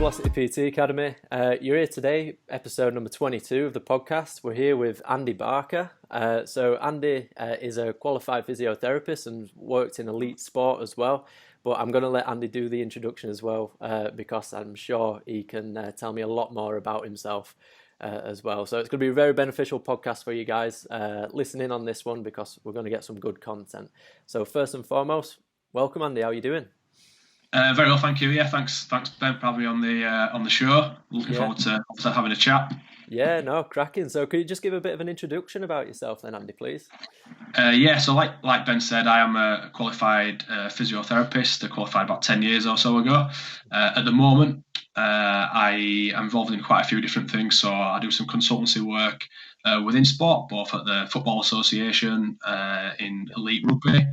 Velocity PT Academy. You're here today, episode number 22 of the podcast. We're here with Andy Barker. So Andy is a qualified physiotherapist and worked in elite sport as well. But I'm going to let Andy do the introduction as well because I'm sure he can tell me a lot more about himself as well. So it's going to be a very beneficial podcast for you guys. Listen in on this one because we're going to get some good content. So first and foremost, welcome Andy. How are you doing? Very well, thank you. Yeah, thanks Ben for having me on the show. Looking forward to having a chat. Yeah, no, cracking. So could you just give a bit of an introduction about yourself then, Andy, please? So like Ben said, I am a qualified physiotherapist. I qualified about 10 years or so ago. At the moment, I am involved in quite a few different things. So I do some consultancy work within sport, both at the Football Association, in elite rugby.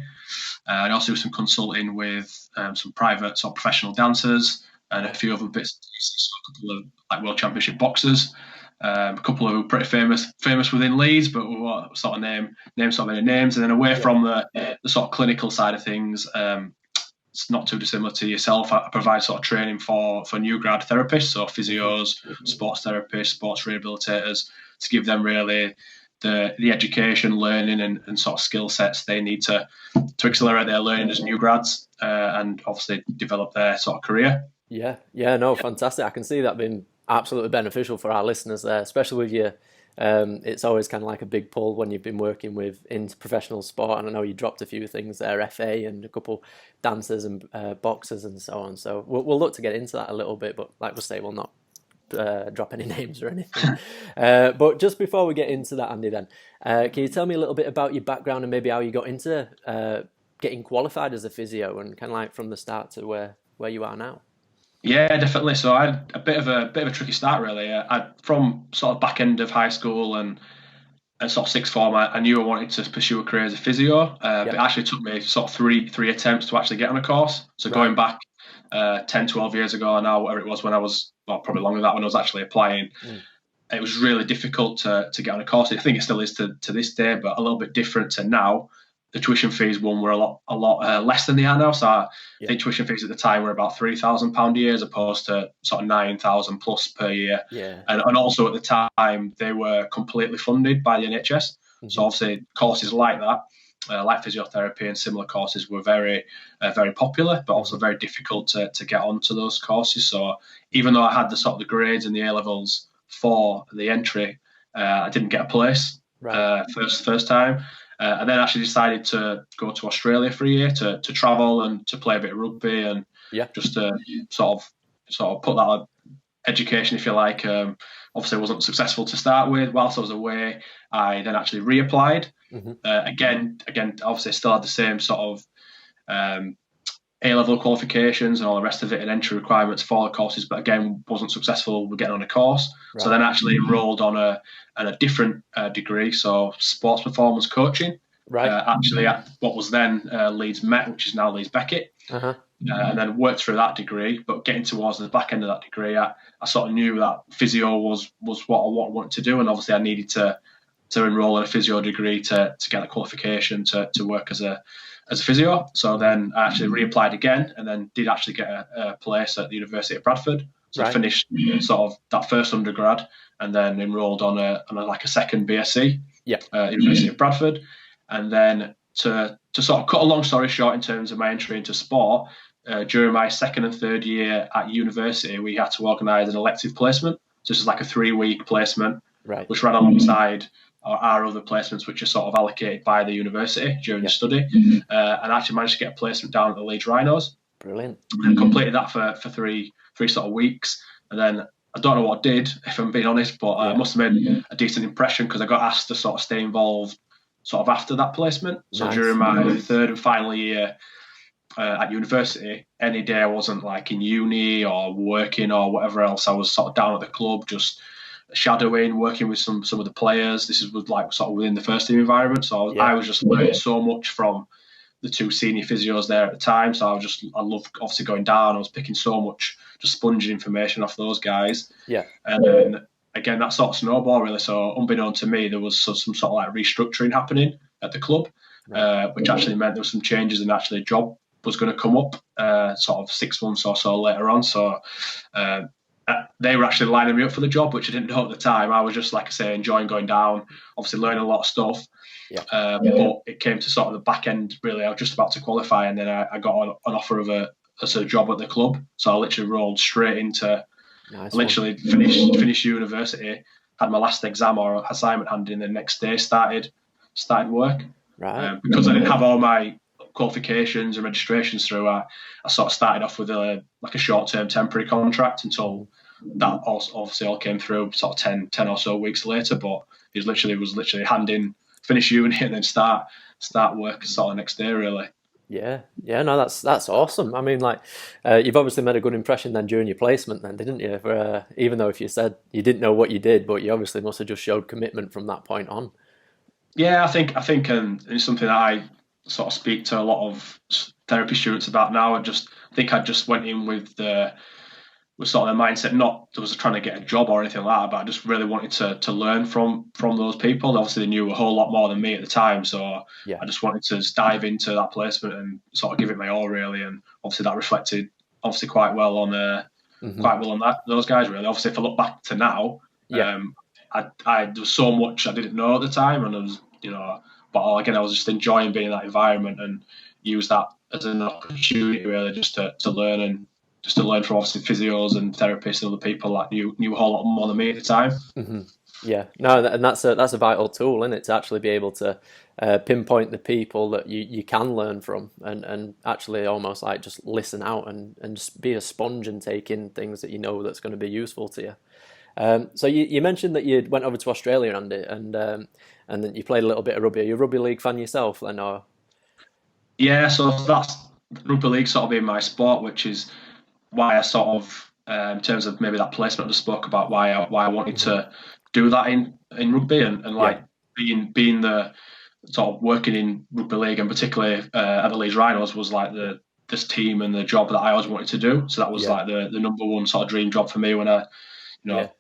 I also do some consulting with some private sort of professional dancers and a few other bits and pieces. So a couple of World Championship boxers, a couple of pretty famous within Leeds, but we won't sort of name so many names. And then away from the sort of clinical side of things, it's not too dissimilar to yourself. I provide sort of training for new grad therapists, so physios, sports therapists, sports rehabilitators, to give them really the education, learning and sort of skill sets they need to accelerate their learning as new grads and obviously develop their sort of career. Yeah, no, fantastic. I can see that being absolutely beneficial for our listeners there, especially with you. It's always kind of like a big pull when you've been working in professional sport, and I know you dropped a few things there, FA and a couple dancers and boxers and so on. So we'll look to get into that a little bit, but like we say, we'll not drop any names or anything. But just before we get into that, Andy, then, can you tell me a little bit about your background and maybe how you got into getting qualified as a physio and kind of like from the start to where you are now? Yeah, definitely. So I had a bit of a tricky start, really. From sort of back end of high school and sort of sixth form, I knew I wanted to pursue a career as a physio. But it actually took me sort of three attempts to actually get on a course. So going back 10, 12 years ago now, whatever it was when I was, probably longer than that when I was actually applying, it was really difficult to get on a course. I think it still is to this day, but a little bit different to now. The tuition fees were a lot less than they are now. So I think tuition fees at the time were about £3,000 a year as opposed to sort of 9,000 plus per year. Yeah. And also at the time, they were completely funded by the NHS. Mm-hmm. So obviously courses like that, like physiotherapy and similar courses were very, very popular, but also very difficult to get onto those courses. So even though I had the sort of the grades and the A levels for the entry, I didn't get a place first time. And then actually decided to go to Australia for a year to travel and to play a bit of rugby and just to sort of put that education, if you like. Obviously, I wasn't successful to start with. Whilst I was away, I then actually reapplied. Again, obviously, I still had the same sort of A-level qualifications and all the rest of it and entry requirements for the courses, but again, wasn't successful with getting on a course. So then actually enrolled on a different degree, so sports performance coaching. Actually at what was then Leeds Met, which is now Leeds Beckett. And then worked through that degree, but getting towards the back end of that degree, I sort of knew that physio was what I wanted to do, and obviously I needed to enroll in a physio degree to get a qualification to work as a physio. So then I actually reapplied again and then did actually get a place at the University of Bradford. So I finished sort of that first undergrad and then enrolled on a second BSc at University of Bradford. And then to sort of cut a long story short in terms of my entry into sport, during my second and third year at university, we had to organise an elective placement. So this is like a 3-week placement, which ran alongside our other placements, which are sort of allocated by the university during the study. And I actually managed to get a placement down at the Leeds Rhinos. Brilliant. And completed that for three sort of weeks. And then I don't know what I did, if I'm being honest, but I must have made a decent impression because I got asked to sort of stay involved sort of after that placement. So during my third and final year at university, any day I wasn't like in uni or working or whatever else, I was sort of down at the club, just shadowing, working with some of the players. This was like sort of within the first team environment. So I was just learning so much from the two senior physios there at the time. So I loved obviously going down. I was picking so much, just sponging information off those guys. Yeah. And then again, that sort of snowball really. So unbeknown to me, there was some sort of like restructuring happening at the club, which actually meant there were some changes and actually a job was going to come up sort of 6 months or so later on. So they were actually lining me up for the job, which I didn't know at the time. I was just, like I say, enjoying going down, obviously learning a lot of stuff. Yeah. But it came to sort of the back end, really. I was just about to qualify, and then I got an offer of a sort of job at the club. So I literally rolled straight into, finished university, had my last exam or assignment handed in, the next day started work. Right. Because I didn't have all my qualifications and registrations through, I sort of started off with a short-term temporary contract until that obviously all came through sort of 10 or so weeks later. But it was literally hand in, finish uni, and then start work sort of next day, really. Yeah, no, that's awesome. I mean, like, you've obviously made a good impression then during your placement, then, didn't you? Even though if you said you didn't know what you did, but you obviously must have just showed commitment from that point on. Yeah, I think it's something that I sort of speak to a lot of therapy students about now. I think I just went in with sort of the mindset, not that I was trying to get a job or anything like that, but I just really wanted to learn from those people. Obviously, they knew a whole lot more than me at the time, so Yeah. I just wanted to just dive into that placement and sort of give it my all, really. And obviously, that reflected obviously quite well on those guys, really. Obviously, if I look back to now, Yeah. there was so much I didn't know at the time, and I was, but again, I was just enjoying being in that environment and use that as an opportunity, really, just to learn and just to learn from obviously physios and therapists and other people that knew a whole lot more than me at the time. Mm-hmm. Yeah, no, and that's a vital tool, isn't it, to actually be able to pinpoint the people that you can learn from, and actually almost like just listen out and just be a sponge and take in things that you know that's going to be useful to you. So you mentioned that you went over to Australia, Andy, and then you played a little bit of rugby. Are you a rugby league fan yourself, then, or? Yeah, so that's rugby league sort of being my sport, which is why I sort of, in terms of maybe that placement I just spoke about, why I wanted to do that in rugby, and like being the sort of working in rugby league, and particularly at the Leeds Rhinos, was like this team and the job that I always wanted to do. So that was like the number one sort of dream job for me when I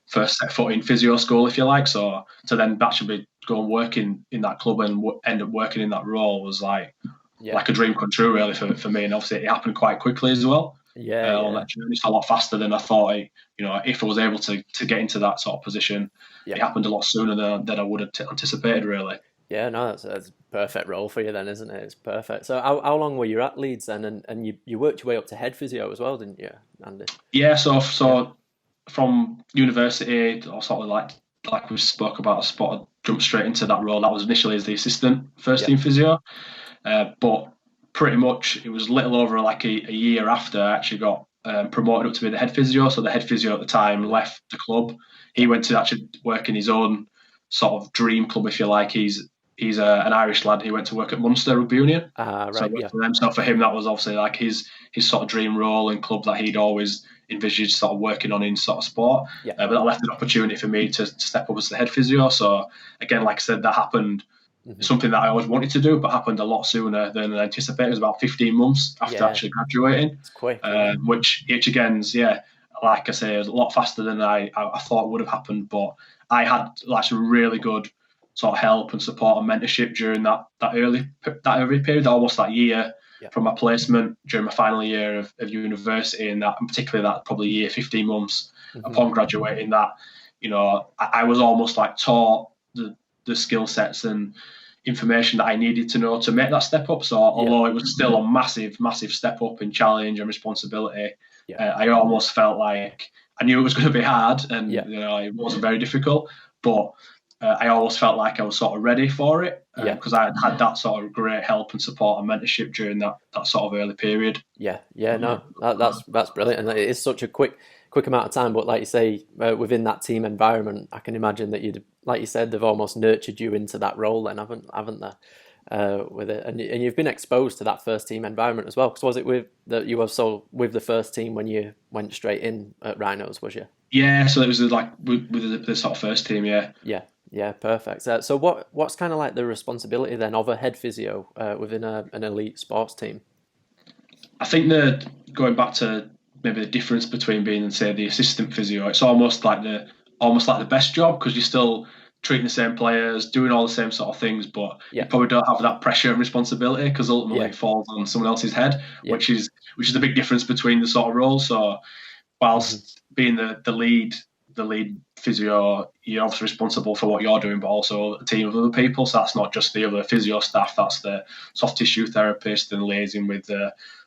first set foot in physio school, if you like. So to then actually go and work in that club and end up working in that role was like a dream come true, really, for me. And obviously it happened quite quickly as well. On that journey, it's a lot faster than I thought. If I was able to get into that sort of position, it happened a lot sooner than I would have anticipated, really. Yeah, no, that's a perfect role for you then, isn't it? It's perfect. So how long were you at Leeds then, and you worked your way up to head physio as well, didn't you, Andy? Yeah, so from university, or sort of like we spoke about, I jumped straight into that role. That was initially as the assistant first team physio, but pretty much it was a little over like a year after I actually got promoted up to be the head physio. So the head physio at the time left the club. He went to actually work in his own sort of dream club, if you like. He's an Irish lad. He went to work at Munster Rugby Union. Right, for them. So for him, that was obviously like his sort of dream role and club that he'd always envisaged sort of working on in sort of sport. But that left an opportunity for me to step up as the head physio. So again, like I said, that happened. Something that I always wanted to do, but happened a lot sooner than I anticipated. It was about 15 months after actually graduating. It's quick. Which again's, like I say, it was a lot faster than I thought would have happened. But I had like some really good sort of help and support and mentorship during that early period, almost that year from my placement during my final year of university, and particularly that probably year, 15 months upon graduating, that I was almost like taught the skill sets and information that I needed to know to make that step up. So although it was still a massive step up in challenge and responsibility, I almost felt like I knew it was going to be hard, and it wasn't very difficult, but I always felt like I was sort of ready for it, because I had that sort of great help and support and mentorship during that sort of early period. No, that's brilliant, and it is such a quick amount of time. But like you say, within that team environment, I can imagine that like you said, they've almost nurtured you into that role. Then haven't they? With it, and you've been exposed to that first team environment as well. Because was it with the first team when you went straight in at Rhinos? Was you? Yeah, so it was like with the sort of first team. Yeah, perfect. So what's kind of like the responsibility then of a head physio within an elite sports team? I think that going back to maybe the difference between being, say, the assistant physio, it's almost like the best job, because you're still treating the same players, doing all the same sort of things, but you probably don't have that pressure and responsibility, because ultimately it falls on someone else's head, which is the big difference between the sort of roles. So whilst being the lead physio, you're obviously responsible for what you're doing, but also a team of other people. So that's not just the other physio staff, that's the soft tissue therapist and liaising with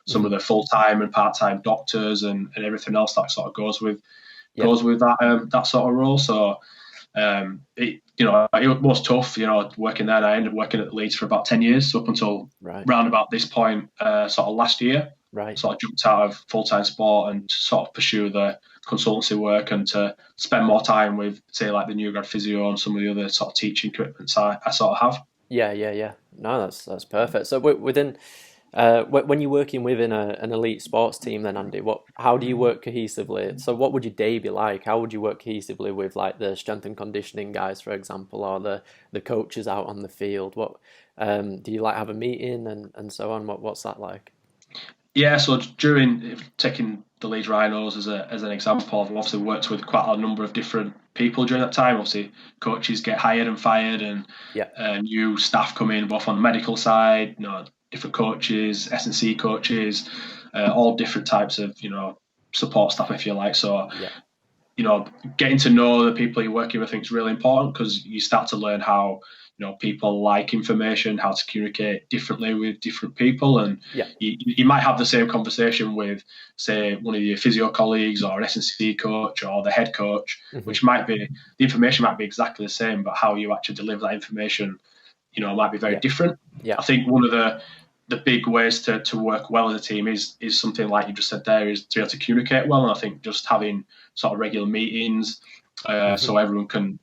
some of the full-time and part-time doctors and everything else that sort of goes with that sort of role. So it was tough, working there. And I ended up working at Leeds for about 10 years, so up until round about this point, sort of last year. Right. So I jumped out of full-time sport and sort of pursue the consultancy work and to spend more time with, say, like the new Grad Physio and some of the other sort of teaching commitments I sort of have. Yeah. No, that's perfect. So within when you're working within an elite sports team, then Andy, how do you work cohesively? So what would your day be like? How would you work cohesively with like the strength and conditioning guys, for example, or the coaches out on the field? What do you like have a meeting and so on? What's that like? Yeah, so during taking the Leeds Rhinos as an example, I've obviously worked with quite a number of different people during that time. Obviously, coaches get hired and fired, and new staff come in both on the medical side, different coaches, S&C coaches, all different types of support staff, if you like. So getting to know the people you're working with, I think, is really important because you start to learn how people like information, how to communicate differently with different people, and you might have the same conversation with, say, one of your physio colleagues or an S&C coach or the head coach, which might be, the information might be exactly the same, but how you actually deliver that information, might be very different. I think one of the big ways to work well as a team is something like you just said there, is to be able to communicate well. And I think just having sort of regular meetings so everyone can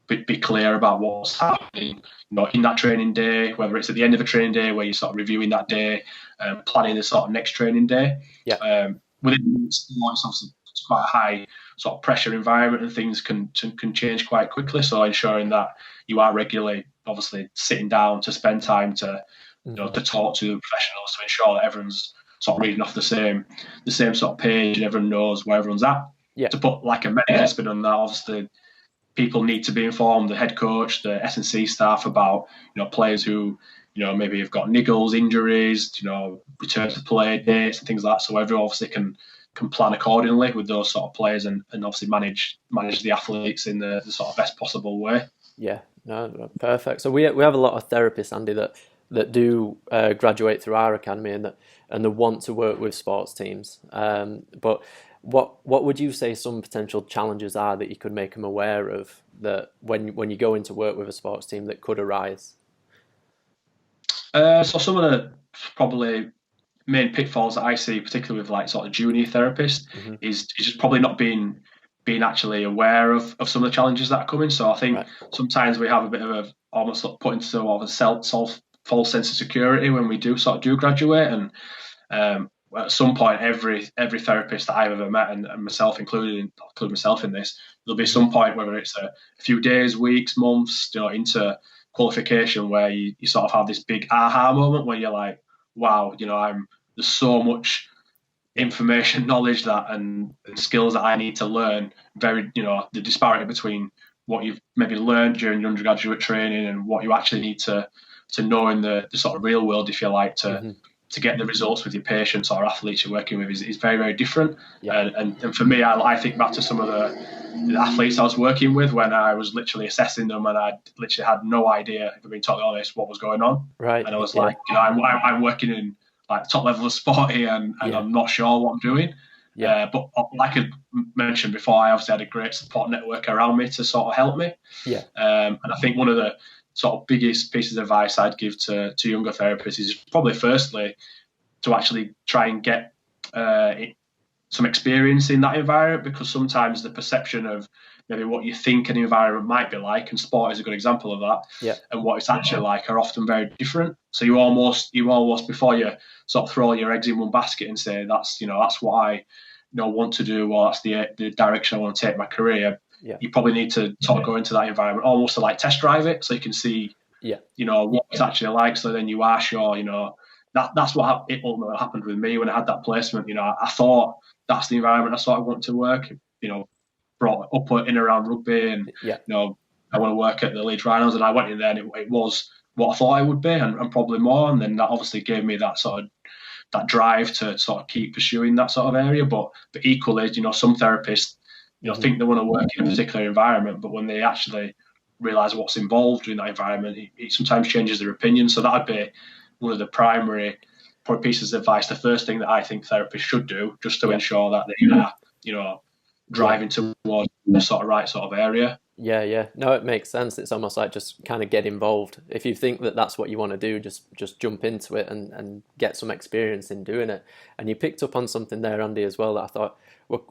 be clear about what's happening, in that training day, whether it's at the end of a training day where you're sort of reviewing that day, planning the sort of next training day. Within sports, obviously, it's quite a high sort of pressure environment and things can change quite quickly. So ensuring that you are regularly, obviously, sitting down to spend time to to talk to the professionals to ensure that everyone's sort of reading off the same sort of page and everyone knows where everyone's at. To put like a medical spin on that, obviously, people need to be informed, the head coach, the S&C staff, about players who maybe have got niggles, injuries, return to play dates and things like that. So everyone obviously can plan accordingly with those sort of players and obviously manage the athletes in the sort of best possible way. Yeah, no, perfect. So we have a lot of therapists, Andy, that do graduate through our academy and they want to work with sports teams. But what would you say some potential challenges are that you could make them aware of that when you go into work with a sports team that could arise? So some of the probably main pitfalls that I see, particularly with like sort of junior therapists, is just probably not being actually aware of some of the challenges that are coming. So I think sometimes we have a bit of almost put into sort of a false sense of security when we do graduate, and at some point every therapist that I've ever met, and myself including myself in this, there'll be some point, whether it's a few days, weeks, months, into qualification, where you sort of have this big aha moment where you're like, wow, there's so much information, knowledge that and skills that I need to learn. Very, the disparity between what you've maybe learned during your undergraduate training and what you actually need to know in the sort of real world, if you like, to get the results with your patients or athletes you're working with is very, very different. And for me, I think back to some of the athletes I was working with when I was literally assessing them, and I literally had no idea, if I'm being totally honest, what was going on. Right. And I was like, I'm working in like the top level of sport here, and I'm not sure what I'm doing. But like I mentioned before, I obviously had a great support network around me to sort of help me. And I think one of the sort of biggest pieces of advice I'd give to younger therapists is probably firstly to actually try and get some experience in that environment, because sometimes the perception of maybe what you think an environment might be like, and sport is a good example of that, and what it's actually like are often very different. So you almost before you sort of throw all your eggs in one basket and say that's what I want to do, or that's the direction I want to take my career, you probably need to sort of go into that environment almost to like test drive it, so you can see what it's actually like, so then you are sure that's what it ultimately happened with me when I had that placement. I thought that's the environment I sort of want to work, brought up in and around rugby, and I want to work at the Leeds Rhinos, and I went in there and it was what I thought I would be, and probably more, and then that obviously gave me that sort of that drive to sort of keep pursuing that sort of area. But equally, some therapists, think they want to work in a particular environment, but when they actually realise what's involved in that environment, it sometimes changes their opinion. So that'd be one of the primary pieces of advice. The first thing that I think therapists should do, just to ensure that they are, driving towards the sort of right sort of area. Yeah. No, it makes sense. It's almost like just kind of get involved. If you think that that's what you want to do, just jump into it and get some experience in doing it. And you picked up on something there, Andy, as well, that I thought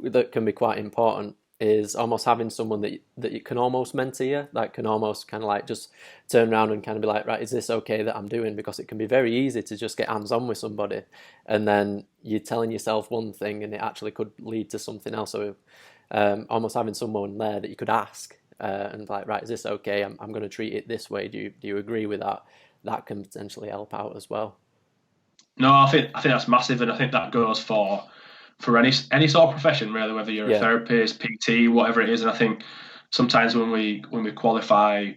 that can be quite important, is almost having someone that you can almost mentor you, that can almost kind of like just turn around and kind of be like, right, is this okay that I'm doing? Because it can be very easy to just get hands-on with somebody, and then you're telling yourself one thing and it actually could lead to something else. So almost having someone there that you could ask and like, right, is this okay? I'm going to treat it this way. Do you agree with that? That can potentially help out as well. No, I think that's massive, and I think that goes for any sort of profession, really, whether you're a therapist, PT, whatever it is. And I think sometimes when we qualify,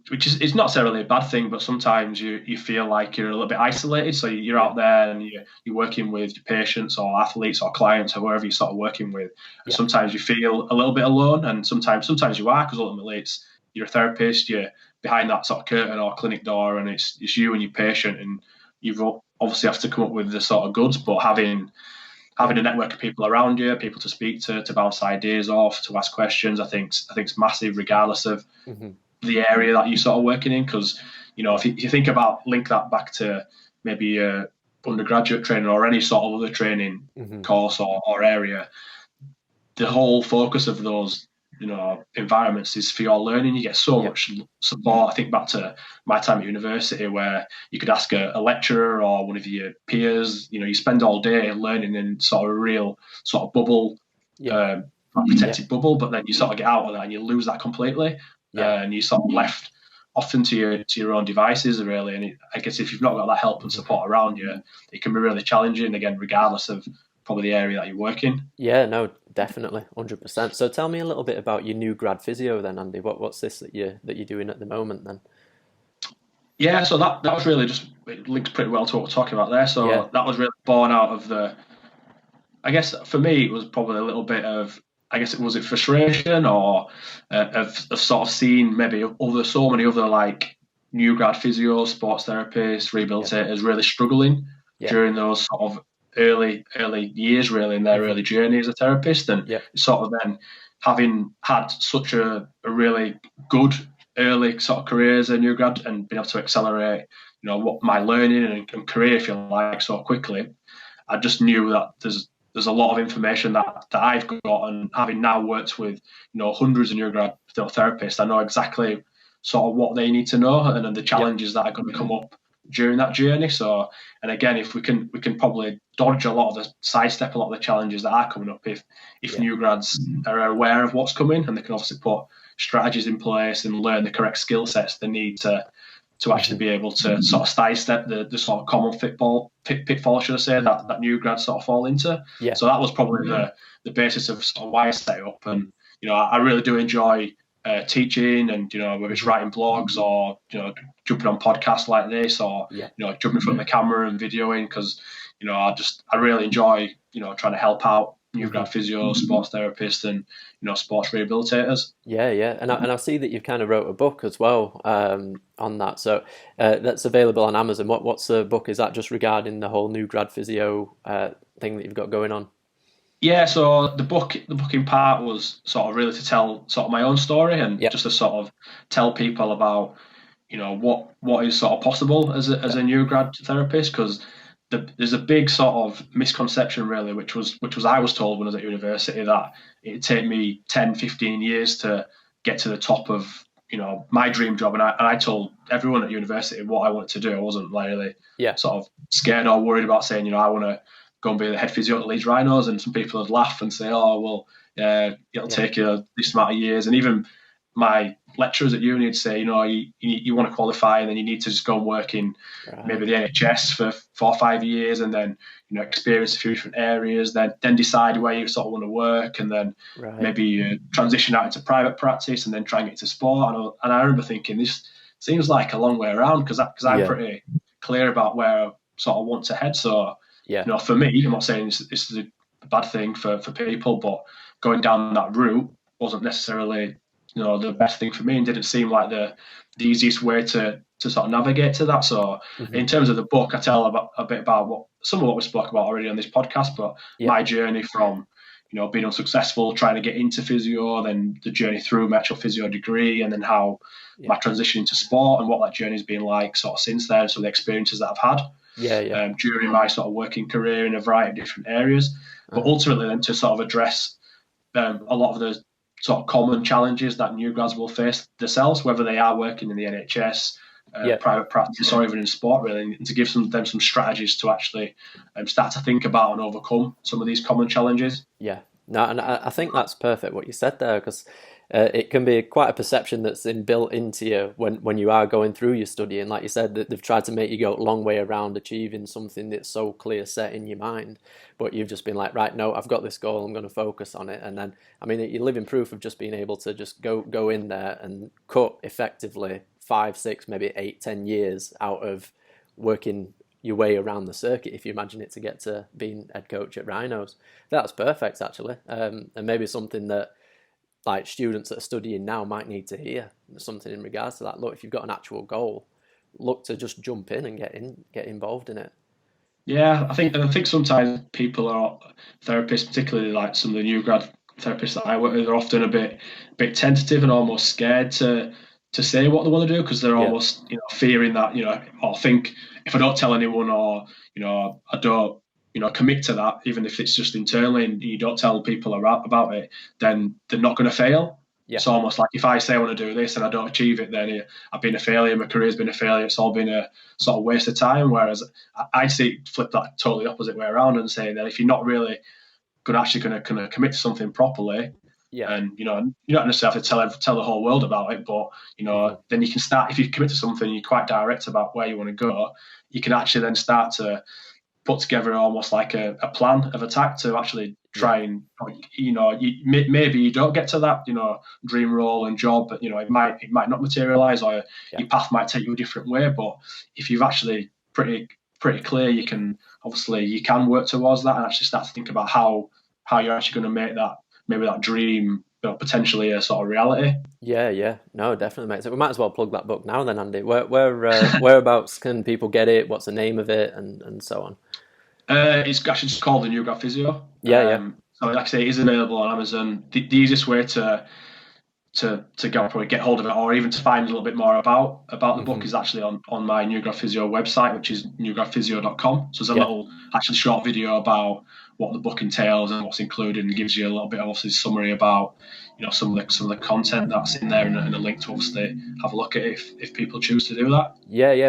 which is it's not necessarily a bad thing, but sometimes you feel like you're a little bit isolated. So you're out there and you're working with your patients or athletes or clients or whoever you're sort of working with. And sometimes you feel a little bit alone, and sometimes you are, because ultimately you're a therapist, you're behind that sort of curtain or clinic door, and it's you and your patient, and you've obviously have to come up with the sort of goods, but having a network of people around you, people to speak to bounce ideas off, to ask questions, I think it's massive, regardless of the area that you're sort of working in. Because if you think about, link that back to maybe undergraduate training or any sort of other training course or area, the whole focus of those environments is for your learning. You get so much support. I think back to my time at university, where you could ask a lecturer or one of your peers. You spend all day learning in sort of a real sort of bubble, protected bubble, but then you sort of get out of that and you lose that completely, and you sort of left often to your own devices, really. And I guess if you've not got that help and support around you, it can be really challenging, again, regardless of probably the area that you work in. Yeah, no, definitely, 100%. So tell me a little bit about your new grad physio then, Andy. What's this that you're doing at the moment then? Yeah, so that was really it links pretty well to what we're talking about there. So that was really born out of I guess for me it was probably a little bit of, was it frustration or of sort of seeing maybe so many other like new grad physios, sports therapists, rehabilitators really struggling during those sort of early years, really, in their early journey as a therapist, and sort of then having had such a really good early sort of career as a new grad and being able to accelerate what my learning and career, if you like, so quickly, I just knew that there's a lot of information that I've got, and having now worked with hundreds of new grad therapists, I know exactly sort of what they need to know and the challenges that are going to come up during that journey. So, and again, if we can probably sidestep a lot of the challenges that are coming up if new grads are aware of what's coming, and they can obviously put strategies in place and learn the correct skill sets they need to actually be able to sort of sidestep the sort of common pitfall, should I say, that new grads sort of fall into. So that was probably the basis of sort of why I set it up. And I really do enjoy teaching, and whether it's writing blogs or jumping on podcasts like this, or jumping in front of the camera and videoing, because I really enjoy trying to help out new grad physios, sports therapists, and sports rehabilitators. And I see that you've kind of wrote a book as well on that, so that's available on Amazon. What's the book? Is that just regarding the whole new grad physio thing that you've got going on? Yeah, so the book in part was sort of really to tell sort of my own story, and just to sort of tell people about what is sort of possible as a new grad therapist, because there's a big sort of misconception, really, which was I was told when I was at university, that it'd take me 10, 15 years to get to the top of my dream job, and I told everyone at university what I wanted to do. I wasn't really sort of scared or worried about saying I want to go and be the head physio at the Leeds Rhinos, and some people would laugh and say, oh, well, it'll take you this amount of years. And even my lecturers at uni would say, you want to qualify, and then you need to just go and work in maybe the NHS for 4 or 5 years, and then experience a few different areas, then decide where you sort of want to work, and then maybe transition out into private practice, and then try and get to sport. And I remember thinking, this seems like a long way around, because I'm pretty clear about where I sort of want to head. So for me, I'm not saying this is a bad thing for people, but going down that route wasn't necessarily, the best thing for me, and didn't seem like the easiest way to sort of navigate to that. So in terms of the book, I tell a bit about some of what we spoke about already on this podcast, but my journey from being unsuccessful, trying to get into physio, then the journey through my actual physio degree, and then how my transition into sport and what that journey's been like sort of since then. So the experiences that I've had during my sort of working career in a variety of different areas, but ultimately then to sort of address a lot of the sort of common challenges that new grads will face themselves, whether they are working in the NHS, private practice, or even in sport, really, and to give them some strategies to actually start to think about and overcome some of these common challenges. Yeah, no, and I think that's perfect what you said there, because it can be quite a perception that's built into you when you are going through your study. And like you said, that they've tried to make you go a long way around achieving something that's so clear set in your mind. But you've just been like, right, no, I've got this goal, I'm going to focus on it. And then, I mean, you're living proof of just being able to just go in there and cut effectively 5, 6, maybe 8, 10 years out of working your way around the circuit, if you imagine it, to get to being head coach at Rhinos. That's perfect, actually. And maybe something that like students that are studying now might need to hear, something in regards to that. Look, if you've got an actual goal, look to just jump in and get involved in it. Yeah, I think sometimes people are therapists, particularly like some of the new grad therapists that I work with, are often a bit tentative and almost scared to say what they want to do, because they're almost fearing that or think, if I don't tell anyone, or I don't commit to that, even if it's just internally, and you don't tell people about it, then they're not going to fail. It's almost like, if I say I want to do this and I don't achieve it, then I've been a failure, my career's been a failure, it's all been a sort of waste of time. Whereas I see flip that totally opposite way around and say that if you're not really going to commit to something properly, and you don't necessarily have to tell the whole world about it, but then you can start, if you commit to something, you're quite direct about where you want to go, you can actually then start to put together almost like a plan of attack to actually try and maybe you don't get to that dream role and job, but it might not materialize, or your path might take you a different way. But if you've actually pretty clear, you can work towards that and actually start to think about how you're actually going to make that dream potentially a sort of reality. No, definitely, mate. So we might as well plug that book now then, Andy. Whereabouts can people get it? What's the name of it, and so on? It's actually just called The New Grad Physio. So like I say, it is available on Amazon. The easiest way to probably get hold of it, or even to find a little bit more about the book, is actually on my New Grad Physio website, which is newgradphysio.com. So there's a little actually short video about what the book entails and what's included, and gives you a little bit of obviously summary about some of the content that's in there, and a link to obviously have a look at it if people choose to do that.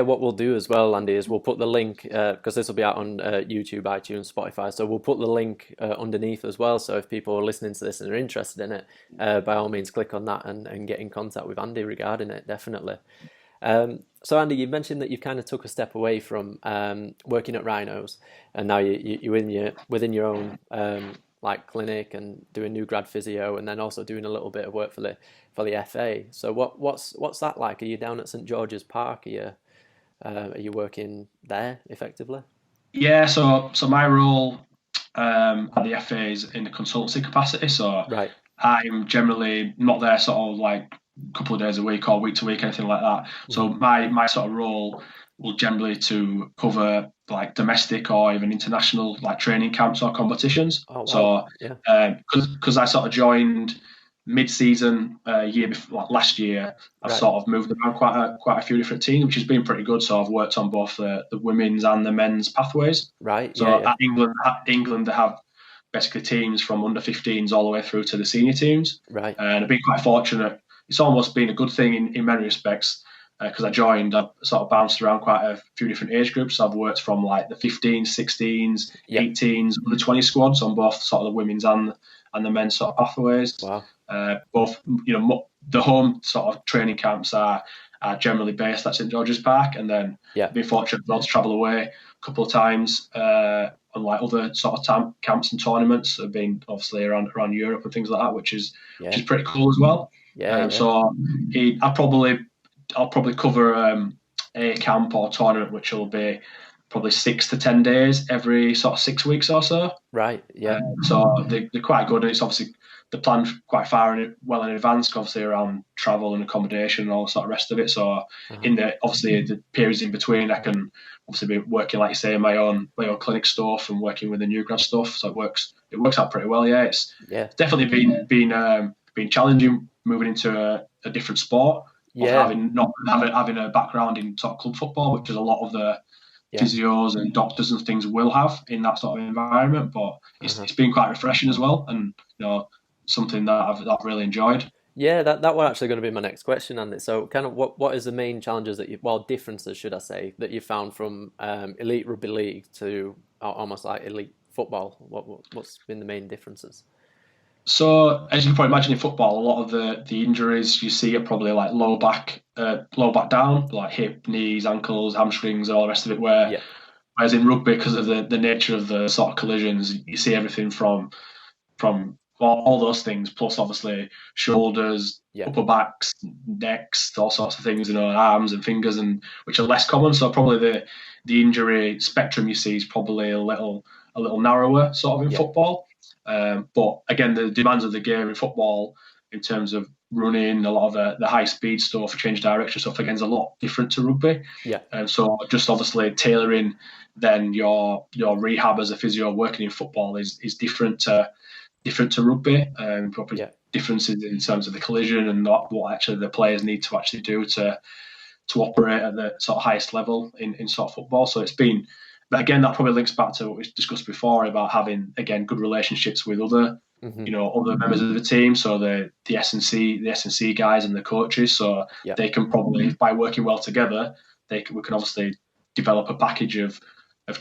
What we'll do as well, Andy, is we'll put the link, because this will be out on YouTube, iTunes, Spotify, so we'll put the link underneath as well. So if people are listening to this and are interested in it, by all means click on that and get in contact with Andy regarding it, definitely. So Andy, you mentioned that you've kind of took a step away from working at Rhinos, and now you're within your own like clinic and doing new grad physio, and then also doing a little bit of work for the FA. So what's that like? Are you down at St George's Park? Are you working there effectively? Yeah, so my role at the FA is in the consultancy capacity. So I'm generally not there sort of like a couple of days a week or week to week, anything like that. So my sort of role will generally to cover like domestic or even international like training camps or competitions. Oh, wow. So because I sort of joined mid-season year before, last year, I've sort of moved around quite a few different teams, which has been pretty good. So I've worked on both the women's and the men's pathways. At England they have basically teams from under 15s all the way through to the senior teams. And I've been quite fortunate. It's almost been a good thing in many respects, because I joined, I've sort of bounced around quite a few different age groups. So I've worked from like the 15s, 16s, 18s, under 20 squads on both sort of the women's and the men's sort of pathways. Wow. Both, the home sort of training camps are generally based at St George's Park, and then been fortunate to travel away a couple of times on like other sort of camps and tournaments. Have been obviously around Europe and things like that, which is pretty cool as well. So I'll probably cover a camp or tournament, which will be probably 6 to 10 days every sort of 6 weeks or so. So they're quite good, and it's obviously they're planned quite well in advance, obviously around travel and accommodation and all the sort of rest of it. So in the periods in between, I can obviously be working, like you say, my own clinic stuff and working with the new grad stuff. So it works out pretty well. Yeah, it's definitely been challenging moving into a different sport. Yeah. Having a background in sort of club football, which is a lot of the physios and doctors and things will have in that sort of environment, but it's been quite refreshing as well, and something that I've really enjoyed. Yeah, that was actually going to be my next question, Andy. So, kind of, what is the main challenges differences, should I say, that you found from elite rugby league to almost like elite football? What's been the main differences? So, as you can probably imagine, in football, a lot of the injuries you see are probably like low back down, like hip, knees, ankles, hamstrings, and all the rest of it. Whereas in rugby, because of the nature of the sort of collisions, you see everything from all those things, plus obviously shoulders, upper backs, necks, all sorts of things, arms and fingers, and which are less common. So probably the injury spectrum you see is probably a little narrower sort of in football. But again, the demands of the game in football, in terms of running, a lot of the high speed stuff, change direction stuff, again, is a lot different to rugby. And so just obviously tailoring then your rehab as a physio working in football is different to rugby. Probably differences in terms of the collision and what actually the players need to actually do to operate at the sort of highest level in sort of football. So it's been. But again, that probably links back to what we discussed before about having, again, good relationships with other members of the team. So the S&C guys and the coaches. So they can probably, by working well together, we can obviously develop a package of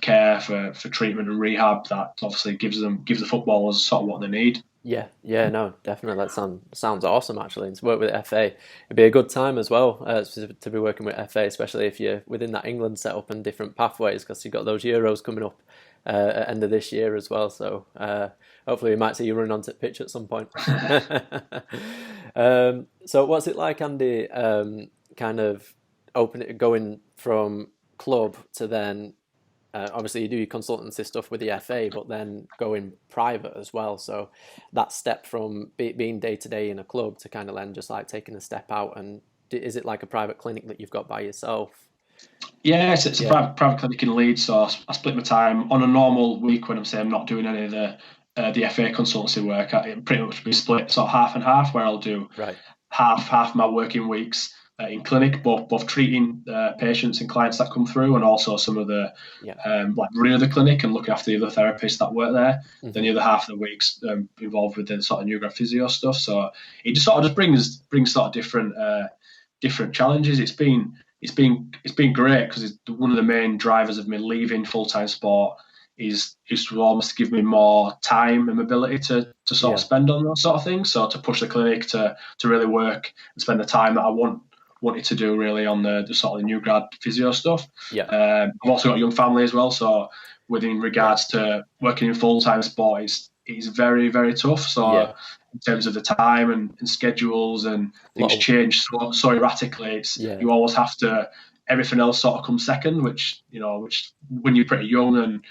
care for treatment and rehab that obviously gives the footballers sort of what they need. Yeah, no, definitely. That sounds awesome, actually. And to work with FA, it'd be a good time as well to be working with FA, especially if you're within that England setup and different pathways, because you've got those Euros coming up at end of this year as well. So hopefully we might see you run onto the pitch at some point. So what's it like, Andy, kind of going from club to then obviously you do your consultancy stuff with the FA, but then going private as well. So that step from being day to day in a club to kind of then just like taking a step out, and is it like a private clinic that you've got by yourself? Yeah, it's a private clinic in Leeds. So I split my time on a normal week when I'm not doing any of the FA consultancy work. It pretty much be split sort of half and half, where I'll do half my working weeks in clinic, both treating patients and clients that come through, and also some of the like running of the clinic and looking after the other therapists that work there. Then the other half of the weeks involved with the sort of new grad physio stuff. So it just brings sort of different challenges. It's been great, because one of the main drivers of me leaving full-time sport is to almost give me more time and mobility to sort of spend on those sort of things. So to push the clinic to really work and spend the time that I wanted to do really on the sort of the new grad physio stuff. I've also got a young family as well, so within regards to working in full-time sport is very, very tough. So in terms of the time and schedules and things change so erratically, you always have to, everything else sort of comes second, which when you're pretty young and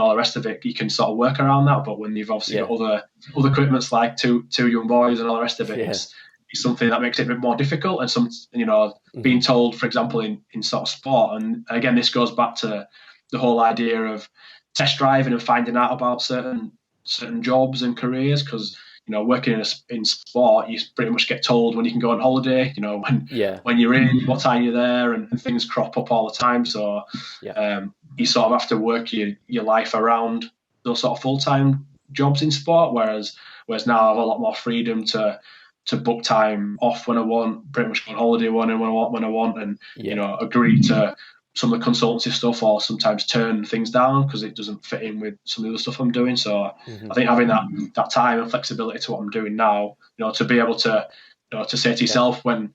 all the rest of it, you can sort of work around that. But when you've obviously got other commitments like two young boys and all the rest of it, it's something that makes it a bit more difficult. And being told, for example, in sort of sport, and again, this goes back to the whole idea of test driving and finding out about certain jobs and careers, because working in sport, you pretty much get told when you can go on holiday, when you're in, what time you're there, and things crop up all the time. So you sort of have to work your life around those sort of full-time jobs in sport, whereas now I have a lot more freedom to book time off when I want, pretty much go on holiday when I want, and agree to some of the consultancy stuff, or sometimes turn things down because it doesn't fit in with some of the stuff I'm doing. So I think having that time and flexibility to what I'm doing now, to be able to say to yourself when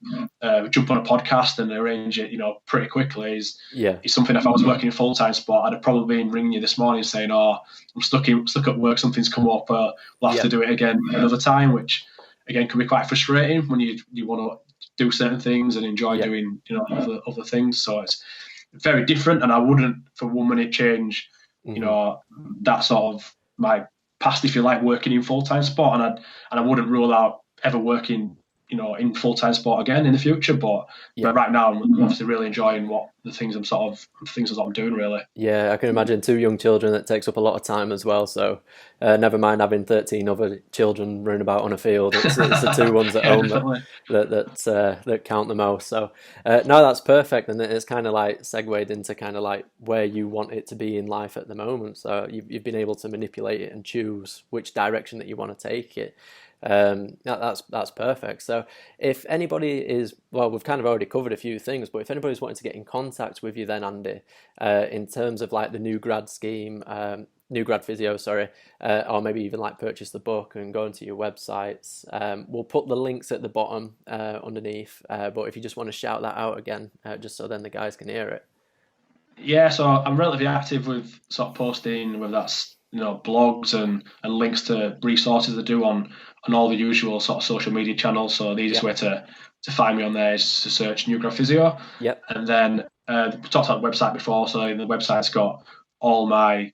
jump on a podcast and arrange it, pretty quickly is something. If I was working in full-time sport, I'd have probably been ringing you this morning saying, "Oh, I'm stuck at work. Something's come up. We'll have to do it again another time," which again can be quite frustrating when you want to do certain things and enjoy doing other things. So it's very different, and I wouldn't for 1 minute change that sort of my past, if you like, working in full-time sport, and I wouldn't rule out ever working, in full-time sport again in the future. But right now, I'm obviously really enjoying the things I'm doing, really. Yeah, I can imagine 2 young children, that takes up a lot of time as well. So never mind having 13 other children running about on a field. It's the two ones at home that count the most. So no, that's perfect, and it's kind of like segued into kind of like where you want it to be in life at the moment. So you've been able to manipulate it and choose which direction that you want to take it. That's perfect. So if anybody is, well, we've kind of already covered a few things, but if anybody's wanting to get in contact with you then, Andy, in terms of like the new grad scheme, new grad physio, sorry, or maybe even like purchase the book and go into your websites, we'll put the links at the bottom underneath, but if you just want to shout that out again, just so then the guys can hear it. Yeah, so I'm relatively active with sort of posting, whether that's blogs and links to resources I do on all the usual sort of social media channels. So the easiest way to find me on there is to search New Grad Physio. Yep. And then we talked about the website before, so the website's got all my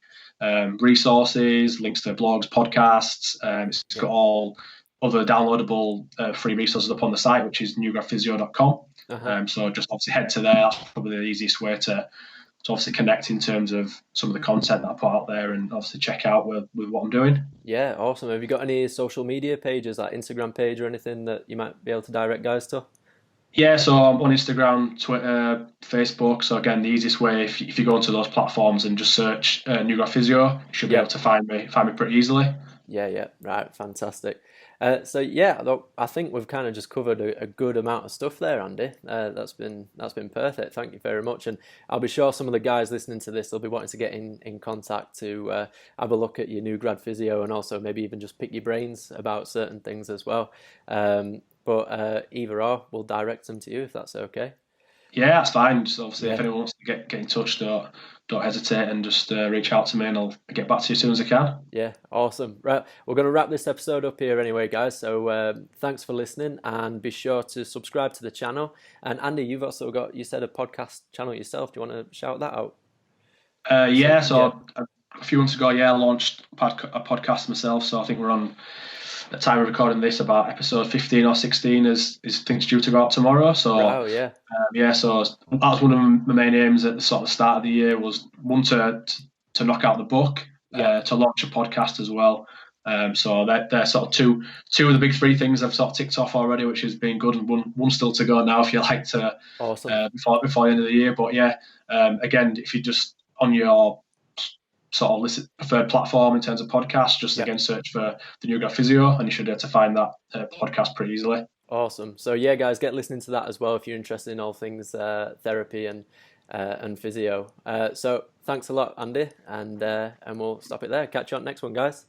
resources, links to blogs, podcasts. It's got all other downloadable free resources up on the site, which is newgradphysio.com. So just obviously head to there. That's probably the easiest way to obviously connect in terms of some of the content that I put out there, and obviously check out with what I'm doing. Yeah, awesome. Have you got any social media pages, like Instagram page or anything that you might be able to direct guys to? Yeah, so I'm on Instagram, Twitter, Facebook. So again, the easiest way, if you go onto those platforms and just search New Grad Physio, you should be able to find me pretty easily. Yeah, right, fantastic. So yeah, I think we've kind of just covered a good amount of stuff there, Andy. That's been perfect. Thank you very much. And I'll be sure some of the guys listening to this will be wanting to get in contact to have a look at your new grad physio, and also maybe even just pick your brains about certain things as well. But either or, we'll direct them to you if that's okay. Yeah, that's fine. Just obviously, if anyone wants to get in touch, don't hesitate, and just reach out to me, and I'll get back to you as soon as I can. Yeah, awesome. Right, we're going to wrap this episode up here anyway, guys. So thanks for listening, and be sure to subscribe to the channel. And Andy, you've also got, you said, a podcast channel yourself. Do you want to shout that out? A few months ago, I launched a podcast myself. So I think we're on, at the time of recording this, about episode 15 or 16 is things due to go out tomorrow. So so that was one of my main aims at the sort of start of the year, was one to knock out the book, to launch a podcast as well. So they're sort of two of the big three things I've sort of ticked off already, which has been good, and one still to go now, if you like to. Awesome. Before the end of the year. But again, if you just on your sort of preferred platform in terms of podcasts, just again search for the New Grad Physio, and you should be able to find that podcast pretty easily. Awesome. So yeah, guys, get listening to that as well if you're interested in all things therapy and physio. So thanks a lot, Andy, and we'll stop it there. Catch you on the next one, guys.